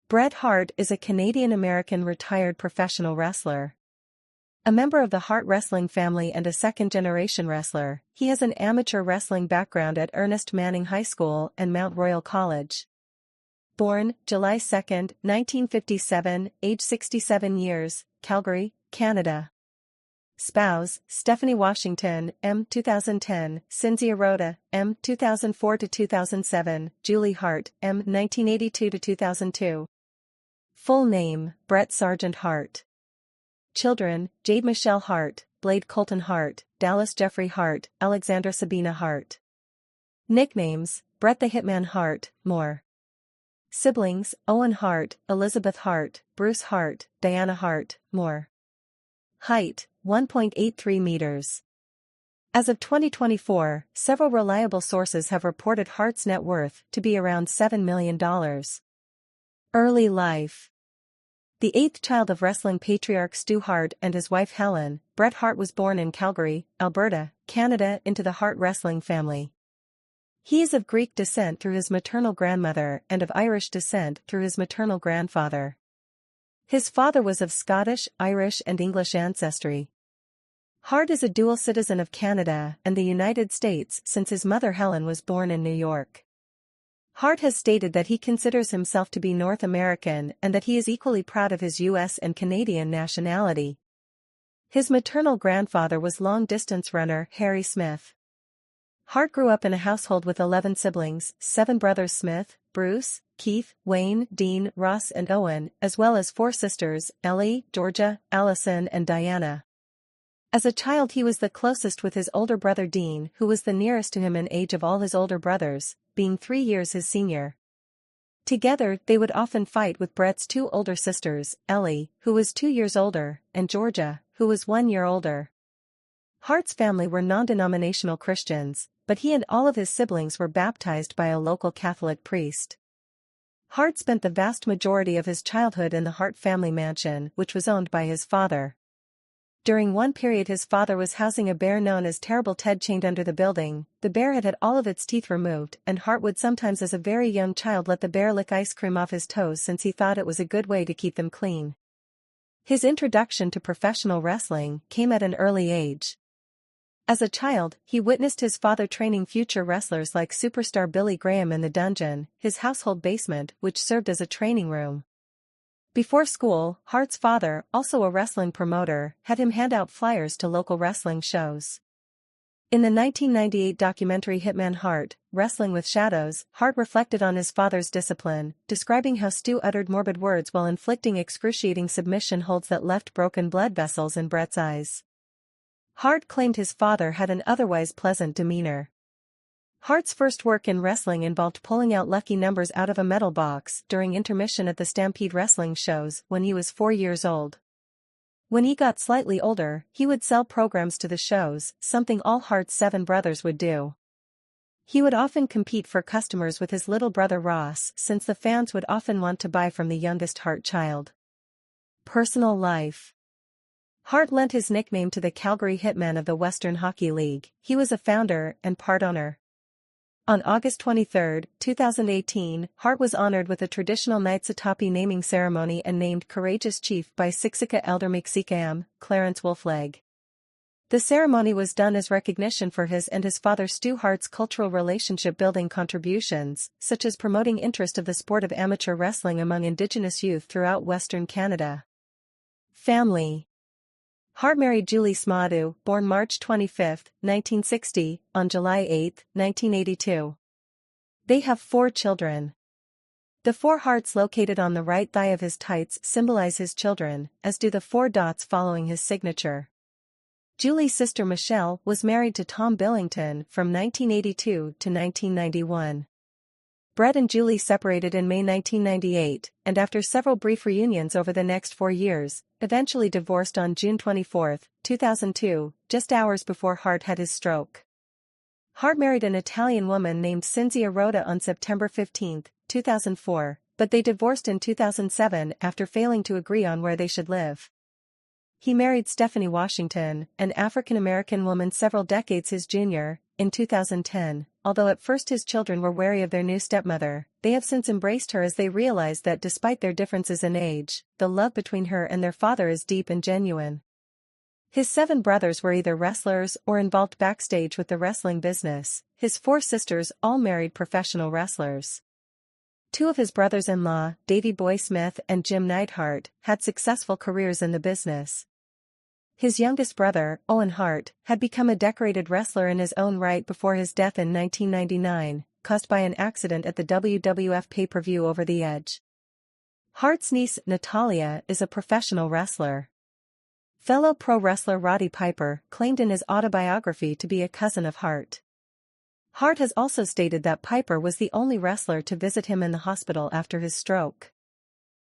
Bret Hart is a Canadian-American retired professional wrestler. A member of the Hart wrestling family and a second-generation wrestler, he has an amateur wrestling background at Ernest Manning High School and Mount Royal College. Born July 2, 1957, age 67 years, Calgary, Canada. Spouse, Stephanie Washington, M. 2010, Cynthia Rhoda, M. 2004-2007, Julie Hart, M. 1982-2002. Full name, Bret Sargent Hart. Children, Jade Michelle Hart, Blade Colton Hart, Dallas Jeffrey Hart, Alexandra Sabina Hart. Nicknames, Bret the Hitman Hart, more. Siblings, Owen Hart, Elizabeth Hart, Bruce Hart, Diana Hart, more. Height, 1.83 meters. As of 2024, several reliable sources have reported Hart's net worth to be around $7 million. Early life. The eighth child of wrestling patriarch Stu Hart and his wife Helen, Bret Hart was born in Calgary, Alberta, Canada into the Hart wrestling family. He is of Greek descent through his maternal grandmother and of Irish descent through his maternal grandfather. His father was of Scottish, Irish and English ancestry. Hart is a dual citizen of Canada and the United States since his mother Helen was born in New York. Hart has stated that he considers himself to be North American and that he is equally proud of his U.S. and Canadian nationality. His maternal grandfather was long-distance runner Harry Smith. Hart grew up in a household with 11 siblings, 7 brothers Smith, Bruce, Keith, Wayne, Dean, Ross and Owen, as well as 4 sisters, Ellie, Georgia, Allison and Diana. As a child he was the closest with his older brother Dean, who was the nearest to him in age of all his older brothers, being 3 years his senior. Together they would often fight with Bret's 2 older sisters, Ellie, who was 2 years older, and Georgia, who was 1 year older. Hart's family were non-denominational Christians, but he and all of his siblings were baptized by a local Catholic priest. Hart spent the vast majority of his childhood in the Hart family mansion, which was owned by his father. During one period his father was housing a bear known as Terrible Ted chained under the building. The bear had all of its teeth removed and Hart would sometimes as a very young child let the bear lick ice cream off his toes since he thought it was a good way to keep them clean. His introduction to professional wrestling came at an early age. As a child, he witnessed his father training future wrestlers like superstar Billy Graham in the dungeon, his household basement, which served as a training room. Before school, Hart's father, also a wrestling promoter, had him hand out flyers to local wrestling shows. In the 1998 documentary Hitman Hart, Wrestling with Shadows, Hart reflected on his father's discipline, describing how Stu uttered morbid words while inflicting excruciating submission holds that left broken blood vessels in Bret's eyes. Hart claimed his father had an otherwise pleasant demeanor. Hart's first work in wrestling involved pulling out lucky numbers out of a metal box during intermission at the Stampede wrestling shows when he was 4 years old. When he got slightly older, he would sell programs to the shows, something all Hart's 7 brothers would do. He would often compete for customers with his little brother Ross since the fans would often want to buy from the youngest Hart child. Personal life. Hart lent his nickname to the Calgary Hitman of the Western Hockey League. He was a founder and part owner. On August 23, 2018, Hart was honored with a traditional Knights Atopy naming ceremony and named Courageous Chief by Siksika Elder Mixikam, Clarence Wolfleg. The ceremony was done as recognition for his and his father Stu Hart's cultural relationship-building contributions, such as promoting interest of the sport of amateur wrestling among Indigenous youth throughout Western Canada. Family. Hart married Julie Smadu, born March 25, 1960, on July 8, 1982. They have 4 children. The 4 hearts located on the right thigh of his tights symbolize his children, as do the 4 dots following his signature. Julie's sister Michelle was married to Tom Billington from 1982 to 1991. Bret and Julie separated in May 1998, and after several brief reunions over the next 4 years, eventually divorced on June 24, 2002, just hours before Hart had his stroke. Hart married an Italian woman named Cynthia Rhoda on September 15, 2004, but they divorced in 2007 after failing to agree on where they should live. He married Stephanie Washington, an African-American woman several decades his junior, in 2010. although at first his children were wary of their new stepmother, they have since embraced her as they realize that despite their differences in age, the love between her and their father is deep and genuine. His 7 brothers were either wrestlers or involved backstage with the wrestling business. His 4 sisters all married professional wrestlers. 2 of his brothers-in-law, Davey Boy Smith and Jim Neidhart, had successful careers in the business. His youngest brother, Owen Hart, had become a decorated wrestler in his own right before his death in 1999, caused by an accident at the WWF pay-per-view Over the Edge. Hart's niece, Natalia, is a professional wrestler. Fellow pro wrestler Roddy Piper claimed in his autobiography to be a cousin of Hart. Hart has also stated that Piper was the only wrestler to visit him in the hospital after his stroke.